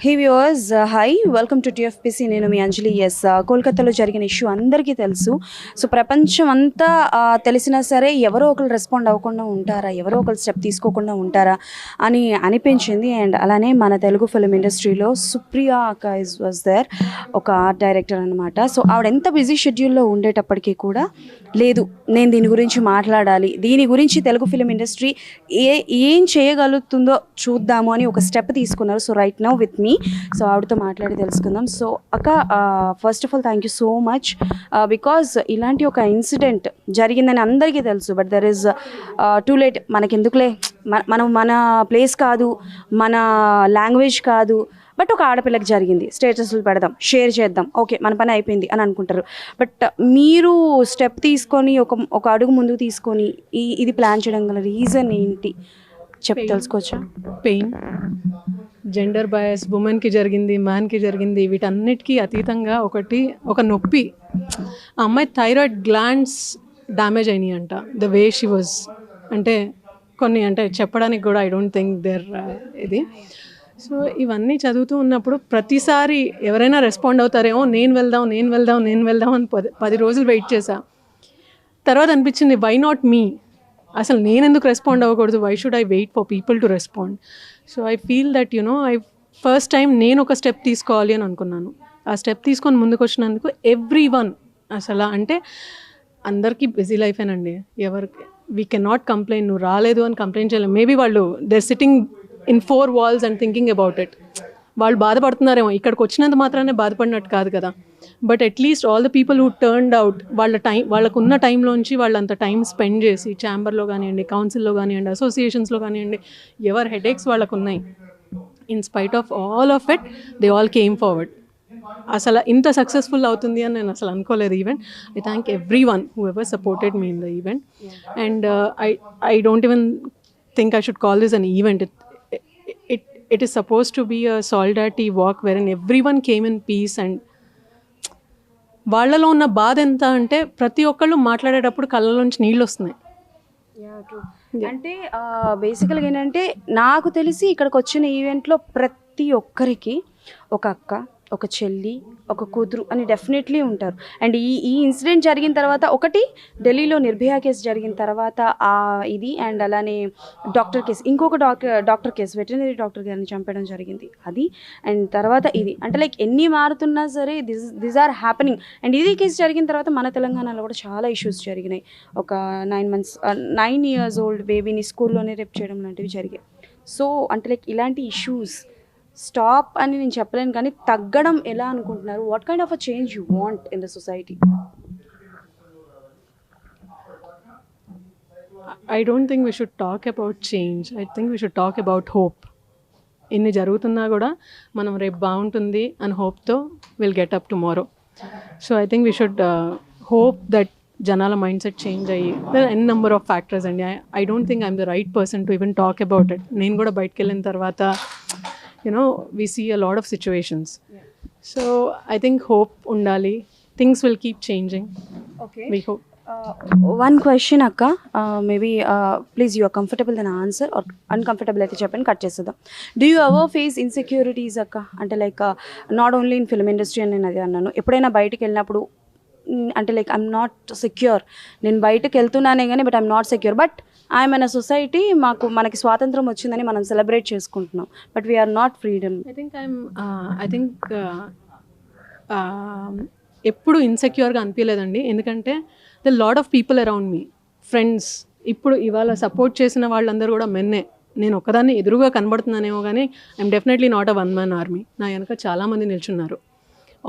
Hey viewers, hi, welcome to TFPC. నేను మీ అంజలి. Yes, కోల్కతాలో జరిగిన ఇష్యూ అందరికీ తెలుసు. సో ప్రపంచం అంతా తెలిసినా సరే ఎవరో ఒకరు రెస్పాండ్ అవ్వకుండా ఉంటారా, ఎవరో ఒకరు స్టెప్ తీసుకోకుండా ఉంటారా అని అనిపించింది. అండ్ అలానే మన తెలుగు ఫిలిం ఇండస్ట్రీలో సుప్రియా అక్క వాజ్ దేర్, ఒక ఆర్ట్ డైరెక్టర్ అనమాట. సో ఆవిడ ఎంత బిజీ షెడ్యూల్లో ఉండేటప్పటికీ కూడా లేదు, నేను దీని గురించి మాట్లాడాలి, దీని గురించి తెలుగు ఫిలిం ఇండస్ట్రీ ఏం చేయగలుగుతుందో చూద్దాము అని ఒక స్టెప్ తీసుకున్నారు. So right now with me. So ఆవిడతో మాట్లాడి తెలుసుకుందాం. సో అక్క, first of all thank you so much, because ఇలాంటి ఒక ఇన్సిడెంట్ జరిగిందని అందరికీ తెలుసు. But there is too late. మనకెందుకులే, మన ప్లేస్ కాదు, మన లాంగ్వేజ్ కాదు, బట్ ఒక ఆడపిల్లకి జరిగింది, స్టేటస్లు పెడదాం, షేర్ చేద్దాం, ఓకే మన పని అయిపోయింది అని అనుకుంటారు. బట్ మీరు స్టెప్ తీసుకొని ఒక అడుగు ముందుకు తీసుకొని ఇది ప్లాన్ చేయడం గల రీజన్ ఏంటి చెప్పి తెలుసుకోవచ్చా? పెయిన్, జెండర్ బయాస్, ఉమెన్కి జరిగింది, మ్యాన్కి జరిగింది, వీటన్నిటికీ అతీతంగా ఒక నొప్పి. ఆ అమ్మాయి థైరాయిడ్ గ్లాండ్స్ డ్యామేజ్ అయినాయి అంట. ద వే షీ వాజ్, అంటే కొన్ని అంటే చెప్పడానికి కూడా ఐ డోంట్ థింక్ దేర్ ఇది. సో ఇవన్నీ చదువుతూ ఉన్నప్పుడు ప్రతిసారి ఎవరైనా రెస్పాండ్ అవుతారేమో, నేను వెళ్దాం అని 10 రోజులు వెయిట్ చేశా. తర్వాత అనిపించింది, వై నాట్ మీ? అసలు నేను ఎందుకు రెస్పాండ్ అవ్వకూడదు? Why should I wait for people to respond? So I feel that first time నేను ఒక స్టెప్ తీసుకోవాలి అని అనుకున్నాను. ఆ స్టెప్ తీసుకొని ముందుకు వచ్చినందుకు ఎవ్రీ వన్, అసలు అంటే అందరికీ బిజీ లైఫేనండి. ఎవరికి వీ కెన్ నాట్ కంప్లైంట్. నువ్వు రాలేదు అని కంప్లైంట్ చేయలేము. మేబీ వాళ్ళు there sitting in 4 walls and thinking about it. వాళ్ళు బాధపడుతున్నారేమో, ఇక్కడికి వచ్చినంత మాత్రానే బాధపడినట్టు కాదు కదా. But at least all the people who turned out, వాళ్ళకున్న టైంలోంచి వాళ్ళంత టైం స్పెండ్ చేసి ఛాంబర్లో కానివ్వండి, కౌన్సిల్లో కానివ్వండి, అసోసియేషన్స్లో కానివ్వండి, ఎవరి హెడేక్స్ వాళ్ళకు ఉన్నాయి, in spite of all of it they all came forward. అసలు ఇంత సక్సెస్ఫుల్ అవుతుంది అని నేను అసలు అనుకోలేదు event. I thank every one who ever supported me in the event. And I don't even think I should call this an event. It is supposed to be a solidarity walk wherein everyone came in peace. And వాళ్ళలో ఉన్న బాధ ఎంత అంటే ప్రతి ఒక్కళ్ళు మాట్లాడేటప్పుడు కళ్ళలోంచి నీళ్ళు వస్తున్నాయి. అంటే బేసికల్గా ఏంటంటే, నాకు తెలిసి ఇక్కడికి వచ్చిన ఈవెంట్లో ప్రతి ఒక్కరికి ఒక అక్క, ఒక చెల్లి, ఒక కూతురు అని డెఫినెట్లీ ఉంటారు. అండ్ ఈ ఇన్సిడెంట్ జరిగిన తర్వాత, ఒకటి ఢిల్లీలో నిర్భయ కేసు జరిగిన తర్వాత ఇది, అండ్ అలానే డాక్టర్ కేసు, ఇంకొక డాక్టర్ కేసు, వెటర్నరీ డాక్టర్ గారిని చంపడం జరిగింది అది, అండ్ తర్వాత ఇది. అంటే లైక్ ఎన్ని మారుతున్నా సరే దిస్ ఆర్ హ్యాపెనింగ్. అండ్ ఇది కేసు జరిగిన తర్వాత మన తెలంగాణలో కూడా చాలా ఇష్యూస్ జరిగినాయి. ఒక 9 years old బేబీని స్కూల్లోనే రేప్ చేయడం లాంటివి జరిగాయి. సో అంటే లైక్ ఇలాంటి ఇష్యూస్ స్టాప్ అని నేను చెప్పలేను, కానీ తగ్గడం ఎలా అనుకుంటున్నారు? What kind of a change you want in the society? I don't think we should talk about change. I think we should talk about hope. ఇన్ని జరుగుతున్నా కూడా మనం రేపు బాగుంటుంది అని హోప్తో will get up tomorrow. So I think we should hope that జనాల mindset change అయ్యి, ఎన్ నెంబర్ ఆఫ్ ఫ్యాక్టర్స్ అండి. I don't think I'm the right person to even talk about it. నేను కూడా బయటకు వెళ్ళిన తర్వాత we see a lot of situations. So I think hope undali, things will keep changing. Okay, we hope. One question akka, maybe please you are comfortable then answer, or uncomfortable aithe cheppani cut chesedam. Do you ever face insecurities akka? Ante like not only in film industry అని నేను అన్నాను, ఎప్పుడైనా బయటికి వెళ్ళినప్పుడు అంటే like I'm not secure, నేను బయటకు వెళ్తున్నానే కానీ but I'm not secure, but I'm in a society, మనకి స్వాతంత్రం వచ్చిందని మనం సెలబ్రేట్ చేసుకుంటున్నాం, but we are not freedom. I think ఎప్పుడు ఇన్సెక్యూర్గా అనిపించలేదండి. ఎందుకంటే the lot of people around me, friends, ఇప్పుడు ఇవాళ సపోర్ట్ చేసిన వాళ్ళందరూ కూడా మెన్నే. నేను ఒక్కదాన్ని ఎదురుగా కనబడుతున్నానేమో కానీ I'm definitely not a 1-man army. నా వెనక చాలామంది నిల్చున్నారు.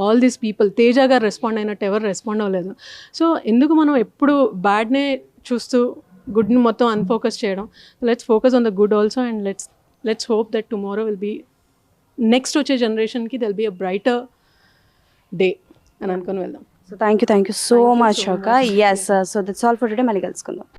ఆల్ దీస్ పీపుల్, తేజ గారు రెస్పాండ్ అయినట్టు ఎవరు రెస్పాండ్ అవ్వలేదు. సో ఎందుకు మనం ఎప్పుడు బ్యాడ్నే చూస్తూ గుడ్ని మొత్తం అన్ఫోకస్ చేయడం? Let's focus on the good also, and let's hope that tomorrow will be, next వచ్చే జనరేషన్కి there'll be a brighter day అని అనుకొని వెళ్దాం. So thank you so much అక్క. Yes, so that's all for today. మళ్ళీ కలుసుకుందాం.